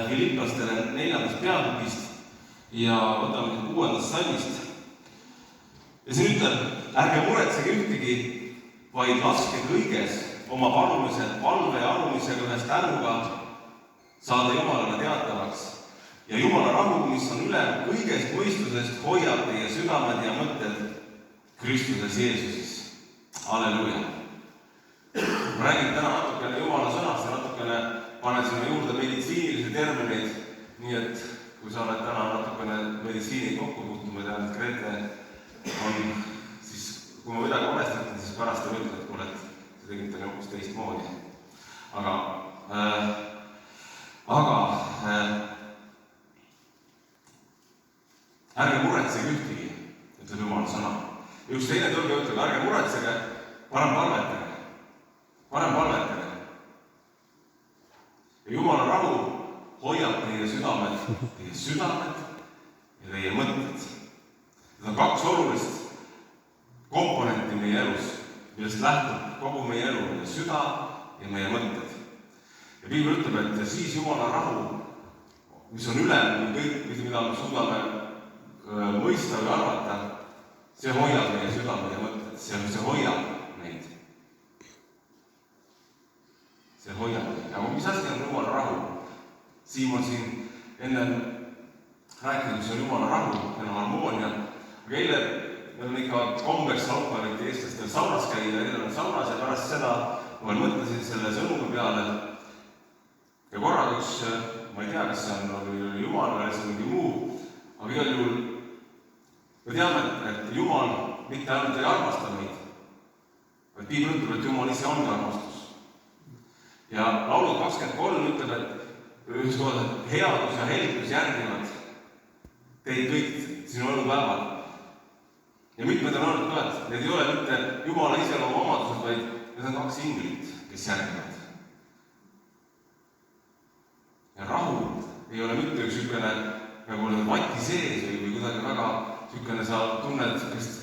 Filiplastele 4. peatükist ja võtame 6. salmist. Ja siin ütleb, ärge muretsege ühtegi, vaid laske kõiges oma palumised palve ja arumisega ühes tänuga saada Jumalale teatavaks. Ja Jumala rahu, mis on üle kõigest mõistusest, hoiab teie südamed ja mõtted Kristuses Jeesuses. Halleluuja! Ma räägin täna natukene Jumala sõnast ja natukene panen sinna juurde meditsiinilisi termineid, nii et kui sa oled täna natukene meditsiini kokku puutunud, ma tean, et Grete on, siis kui ma midagi valesti ütlen, siis pärast ei ütle, et kuule, et see tegite hoopis teistmoodi. Aga ärge muretsege ühtegi, ütleb Jumala sõna. Üks teine tõlge ütleb, ärge muretsege, parem palvetage. Ja Jumala rahu hoiab teie südamed ja teie mõtted. Need on 2 olulist komponenti meie elus, millest lähtub kogu meie elu, meie süda ja meie mõtted. Ja Piibel ütleb, et siis Jumala rahu, mis on ülem kui kõik, mida me suudame mõista või arvata, see hoiab meie südamed ja mõtted, see hoiab neid. See hoiab neid. Aga mis asi on Jumala rahu? Siim on siin enne rääkinud, mis on Jumala rahu, meil on harmoonia. Aga eile meil on ikka kombeks laupäeviti eestlastel saunas käia, eile on saunas ja pärast seda ma mõtlesin selle sõnumi peale. Ja korraga üks, ma ei tea, kas see on Jumal või see mingi muu, aga igal juhul me teame, et Jumal mitte ainult ei armasta meid, vaid Piibel ütleb, et Jumal ise ongi armastus. Ja laulud 23 ütleb, et headus ja helgus järgivad teid kõik sinu elupäeval. Ja mitmed on öelnud ka, et need ei ole mitte Jumala iseloomu omadused, vaid need on 2 inglit, kes järgivad. Ja rahu ei ole mitte üks sükene nagu vati sees või kuidagi väga sükene, sa tunned sükest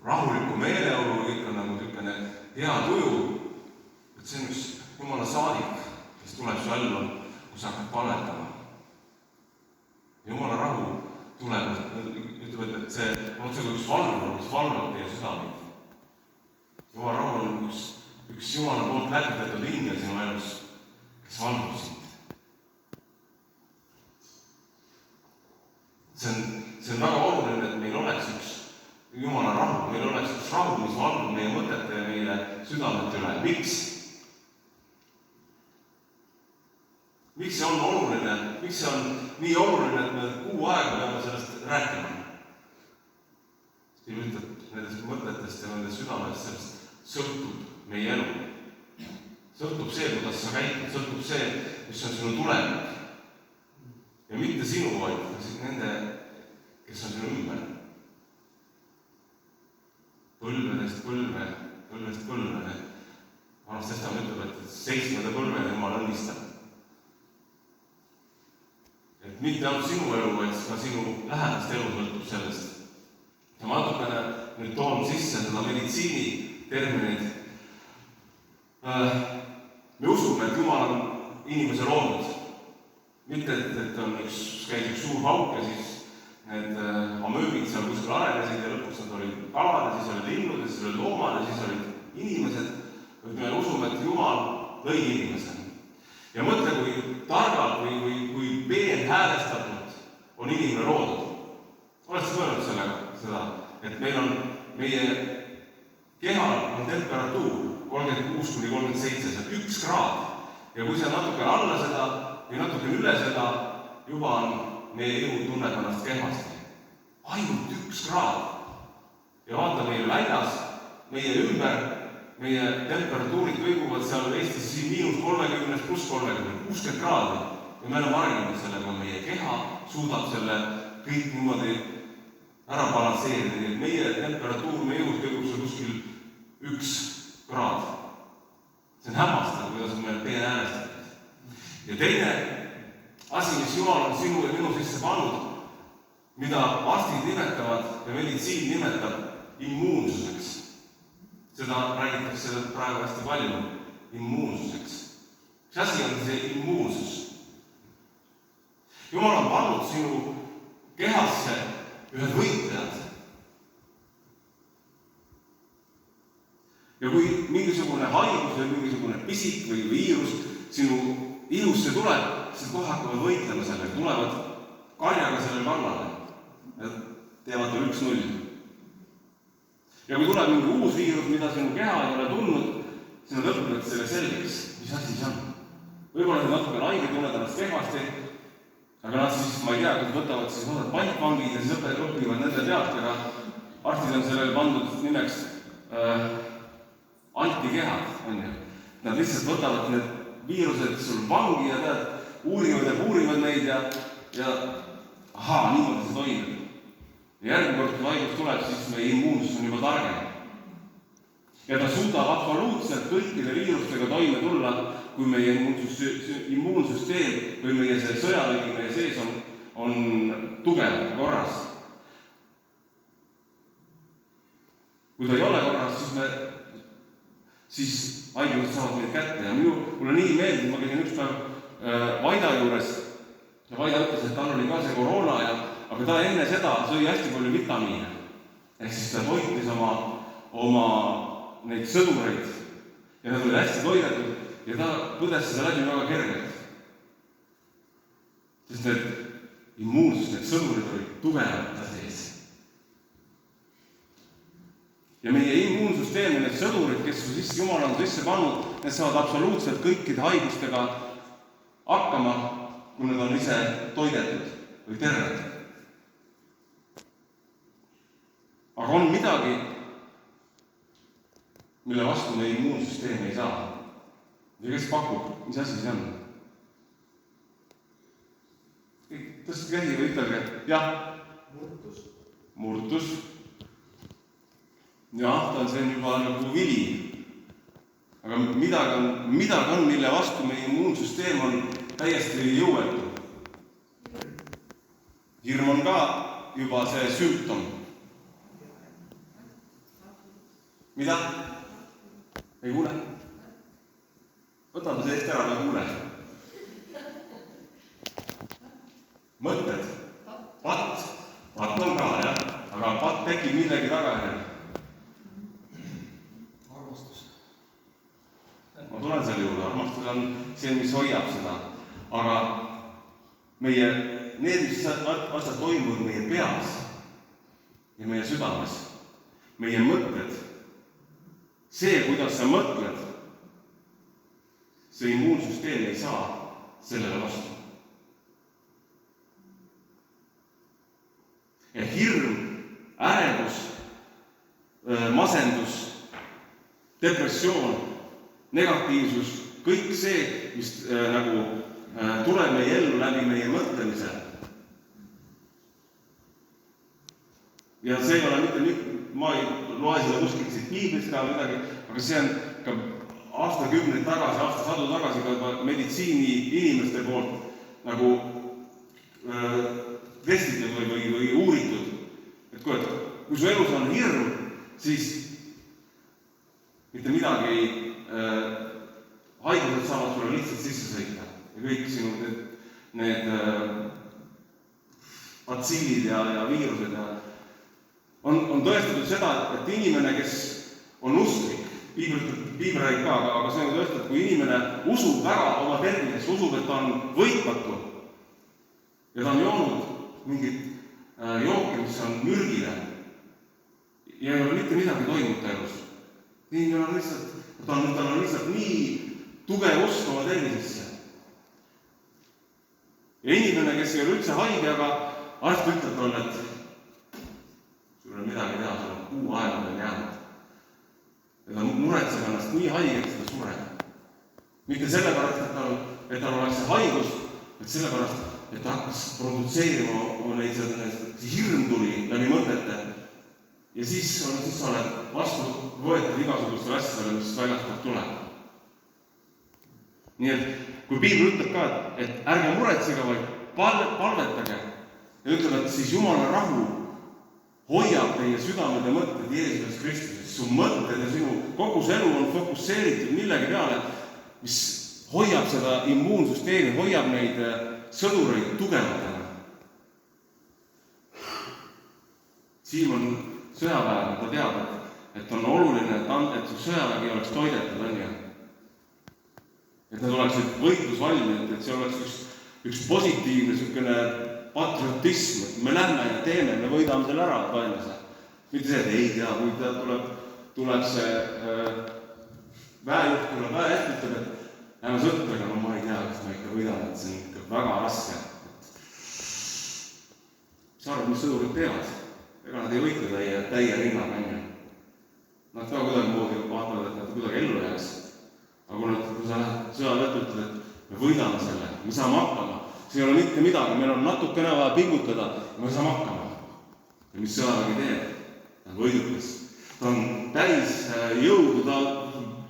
rahulikku meeleolu, kõik on nagu sükene hea tuju. Et see on üks Jumala saadik, kes tuleb su ellu, kus hakkad paletama. Jumala rahu tuleb, ütleb, et see on otsega üks valvur, mis valvab teie südameid. Jumala rahu on üks Jumala poolt läbitatud ingel sinu elus, kes valvab sind. See on väga oluline, et meil oleks üks Jumala rahu, meil oleks üks rahu, mis valvab meie mõtete ja meie südamete üle. Miks? Miks see on oluline? Miks see on nii oluline, et me kuu aega peame sellest rääkima? Piibel ütleb, nendest mõtetest ja nendest südamest sellest sõltub meie elu. Sõltub see, kuidas sa käitud, sõltub see, mis on sinu tulevik. Ja mitte sinu, vaid nende, kes on sinu ümber. Põlvedest põlve. Vanas Testament ütleb, et 7. põlvene Jumal õnnistab. Et mitte ainult sinu elu, vaid ka sinu lähedast elu sõltub sellest. Ja ma natukene nüüd toon sisse seda meditsiini termineid. Me usume, et Jumal on inimese loonud. Mitte, et on käis üks suur pauk ja siis need amööbid seal kuskil arenesid ja lõpuks nad olid kalad ja siis olid linnud ja siis olid loomad ja siis olid inimesed. Me usume, et Jumal lõi inimese. Ja mõtle, kui targalt või kui peenhäälestatult on inimene loodud. Oled sa mõelnud seda, et meie kehal on temperatuur 36–37, see on 1 kraad. Ja kui see on natuke alla seda või natuke üle seda, juba on meie ihu tunneb ennast kehvasti. Ainult 1 kraad. Ja vaata meie väljas, meie ümber, meie temperatuurid kõiguvad seal Eestis -30 + 30, 60 kraadi. Ja me oleme arenenud sellega, meie keha suudab selle kõik niimoodi ära balansseerida. Nii et meie temperatuur, meie ihus kõigub seal kuskil 1 kraad. See on hämmastav, kuidas on meil peenhäälestatud. Ja teine asi, mis Jumal on sinu ja minu sisse pannud, mida arstid nimetavad ja meditsiin nimetab immuunsuseks. Seda räägitakse praegu hästi palju immuunsuseks. Mis asi on see immuunsus? pannud sinu kehasse ühed võitlejad. Ja kui mingisugune haigus või mingisugune pisik või viirus sinu ilusse tuleb, siis kohe hakkavad võitlema sellega, tulevad karjaga sellele kallale ja teevad tal 1-0. Ja kui tuleb mingi uus viirus, mida sinu keha ei ole tundnud, siis nad õpivad selle selgeks, mis asi see on. Võib-olla nad natuke haige tunned ennast kehvasti, aga nad siis, ma ei tea, kui võtavad siis pantvangid ja siis õpivad nende teadkega. Arstid on sellele pandud nimeks antikehad, on ju. Nad lihtsalt võtavad need viirused sul vangi ja uurivad neid ja niimoodi see toimub. Ja järgmine kord, kui haigus tuleb, siis meie immuunsus on juba targem. Ja ta suudab absoluutselt kõikide viirustega toime tulla, kui meie immuunsüsteem või meie see sõjalõgi meie sees on tugev korras. Kui ta ei ole korras, siis haigused saavad meid kätte ja mulle nii meeldib, ma käisin üks päev Vaida juures ja Vaida ütles, et tal oli ka see koroona, aga ta enne seda sõi hästi palju vitamiine. Ehk siis ta toitis oma neid sõdureid ja nad olid hästi toidetud ja ta põdes seda läbi väga kergelt. Sest need immuunsus, need sõdurid olid tugevad ta sees. Ja meie immuunsüsteem ja need sõdurid, kes Jumal on sisse pannud, need saavad absoluutselt kõikide haigustega hakkama, kui nad on ise toidetud või terved. Aga on midagi, mille vastu meie immuunsüsteem ei saa. Ja kes pakub, mis asi see on? Tõstke käsi või ütelge, jah? Murtus. Jah, see on juba nagu vili. Aga midagi on, mille vastu meie immuunsüsteem on täiesti jõuetu. Hirm on ka juba see sümptom. Mida? Ei kuule? Võtame see eest ära, ei kuule. Mõtted. Patt. Patt on ka, jah. Aga patt tekib millegi tagajärjel. Ma tulen selle juurde, armastus on see, mis hoiab seda. Aga need, mis asjad toimuvad meie peas ja meie südames, meie mõtted, see, kuidas sa mõtled, see immuunsüsteem ei saa sellele vastu. Ja hirm, ärevus, masendus, depressioon, negatiivsus, kõik see, mis tuleb meie ellu läbi meie mõtlemise. Ja see ei ole mitte, ma ei loe seda kuskilt siit piiblist ka midagi, aga see on ka aastakümneid tagasi, aastasadu tagasi ka meditsiini inimeste poolt nagu testitud või uuritud. Et kui su elus on hirm, siis mitte midagi haigused saavad sulle lihtsalt sisse sõita ja kõik sinu need batsillid ja viirused on tõestatud seda, et inimene, kes on usklik, piibel räägib ka, aga see on tõestatud, kui inimene usub väga oma tervises, usub, et ta on võitmatu ja ta on joonud mingit jooki, mis on mürgile ja ei ole mitte midagi toimunud elus. Inimene on lihtsalt, tal on lihtsalt nii tugev usk oma tervisesse. Ja inimene, kes ei ole üldse haige, aga arst ütleb talle, et sul on midagi teha, sul on kuu aega veel jäänud. Ja ta muretseb ennast nii haigeks, et ta sureb. Mitte sellepärast, et tal oleks see haigus, et sellepärast, et ta hakkas produtseerima neid hirm tuli läbi mõtete. Ja siis sa oled vastu võetud igasugustele asjadele, mis väljastpoolt tuleb. Nii et kui piibel ütleb ka, et ärge muretsege, vaid palvetage ja ütleb, et siis Jumala rahu hoiab teie südamed ja mõtted Jeesuses Kristuses. Su mõtted ja sinu kogu see elu on fokusseeritud millegi peale, mis hoiab seda immuunsüsteemi, hoiab neid sõdureid tugevatena. Siim on sõjaväega, ta teab, et on oluline, et sõjavägi oleks toidetud, on ju. Et nad oleksid võitlusvalmid, et see oleks üks positiivne niisugune patriotism, et me lähme ja teeme, me võidame selle ära, vaenlase. Mitte see, et ei tea, kui tuleb see väejuht, tuleb väejuht, ütleb, et lähme sõttega, no ma ei tea, kas ma ikka võidan, et see on ikka väga raske. Mis arvad, mis sõdurid teevad? Ega nad ei võitle täie rinnaga, on ju. Nad ka kuidagi moodi vaatavad, et nad kuidagi ellu jääks. Aga kui sa lähed sõjaväelt, ütled, et me võidame selle, me saame hakkama. See ei ole mitte midagi, meil on natukene vaja pingutada ja me saame hakkama. Ja mis sõjavägi teeb? Ta on võidukas. Ta on täis jõudu, ta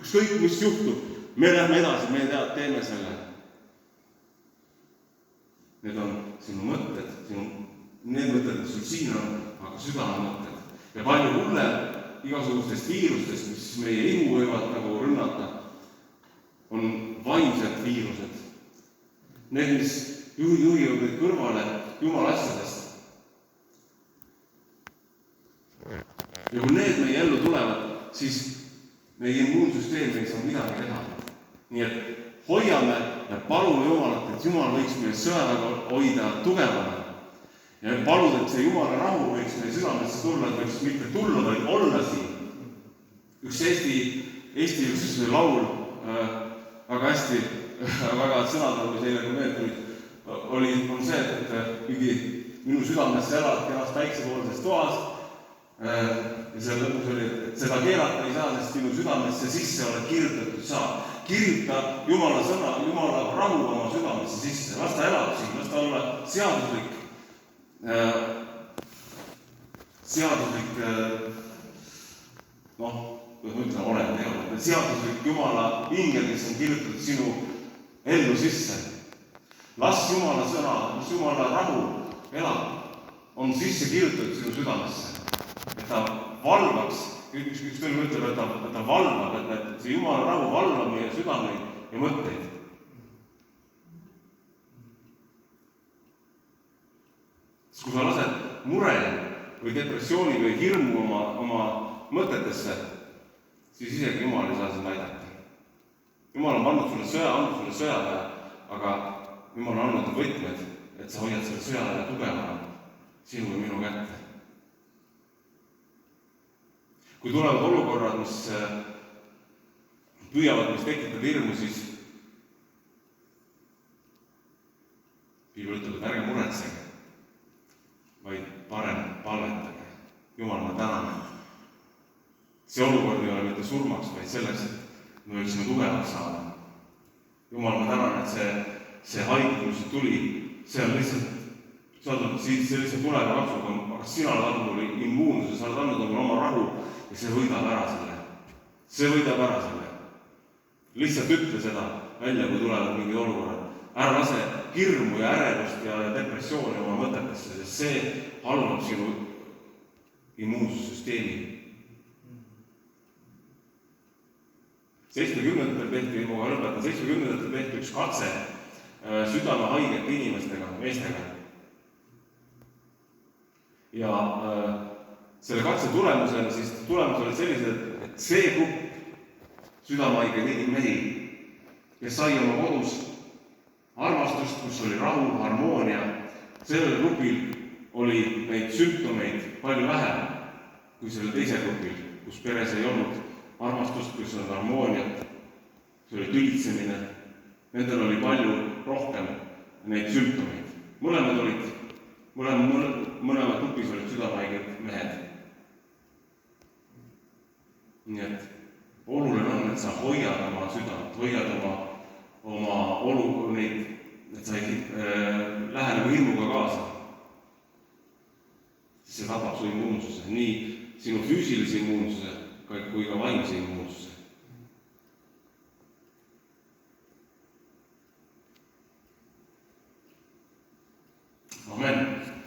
ükskõik mis juhtub. Me lähme edasi, me teeme selle. Need on sinu mõtted, need mõtted, mis sul siin on, aga südame mõtted. Ja palju hullem igasugustest viirustest, mis meie imu võivad nagu rünnata, on vaimsed viirused. Need, mis juhivad neid kõrvale Jumala asjadest. Ja kui need meie ellu tulevad, siis meie immuunsüsteem ei saa midagi teha. Nii et hoiame ja palume Jumalat, et Jumal võiks meie sõjaväega hoida tugevana. Ja paluda, et see Jumala rahu võiks meie südamesse tulla, et võiks mitte tulla, vaid olla siin. Üks Eesti üks laul, väga hästi, väga sõnad, mis eile kui meelt on see, et minu südamesse elad kenas päiksepoolses toas ja see lõpus oli, et seda keelata ei saa, sest minu südamesse sisse oled kirjutatud saa. Kirjuta Jumala sõna, Jumala rahu oma südamesse sisse. Las ta elab siin, las ta olla seaduslik, seaduslik Jumala ingel, kes on kirjutatud sinu ellu sisse. Las Jumala sõna, mis Jumala rahu elab, on sisse kirjutatud sinu südamesse. Et ta valvaks, üks tõlg ütleb, et ta valvab, et see Jumala rahu valvab meie südameid ja mõtteid. Kui sa lased mure või depressiooni või hirmu oma mõtetesse, siis isegi Jumal ei saa sind aidata. Jumal on andnud sulle sõjaväe, aga Jumal on andnud võtmed, et sa hoiad selle sõjaväe tugevana sinu ja minu kätte. Kui tulevad olukorrad, mis püüavad, mis tekitada hirmu, siis Piibel ütleb, et ärge muretsege, vaid parem palvetage. Jumal, ma tänan. See olukord ei ole mitte surmaks, vaid selleks, et me võiksime tugevaks saada. Jumal, ma tänan, et see haigus, mis tuli, see on lihtsalt, see lihtsalt tuleb ja katsub, aga sina oled andnud mulle immuunsuse, sa oled andnud mulle oma rahu ja see võidab ära selle. See võidab ära selle. Lihtsalt ütle seda välja, kui tulevad mingid olukorrad. Ära lase hirmu ja ärevust ja depressiooni oma mõtetesse, sest see halvab sinu immuunsussüsteemi. 70-ndatel tehti, ma lõpetan, 70-ndatel tehti üks katse südamehaigete inimestega, meestega. Ja selle katse tulemusena, siis tulemus oli sellised, et see grupp südamehaigeid mehi, kes sai oma kodus armastust, kus oli rahu, harmoonia, sellel grupil oli neid sümptomeid palju vähem kui selle teise grupil, kus peres ei olnud armastust, kus on harmooniat, see oli tülitsemine. Nendel oli palju rohkem neid sümptomeid. Mõlemad grupis olid südamehaiged mehed. Nii et oluline on, et sa hoiad oma südant, hoiad oma olu neid, et sa ei lähe nagu hirmuga kaasa. See tapab su immuunsuse, nii sinu füüsilise immuunsuse kui ka vaimse immuunsuse.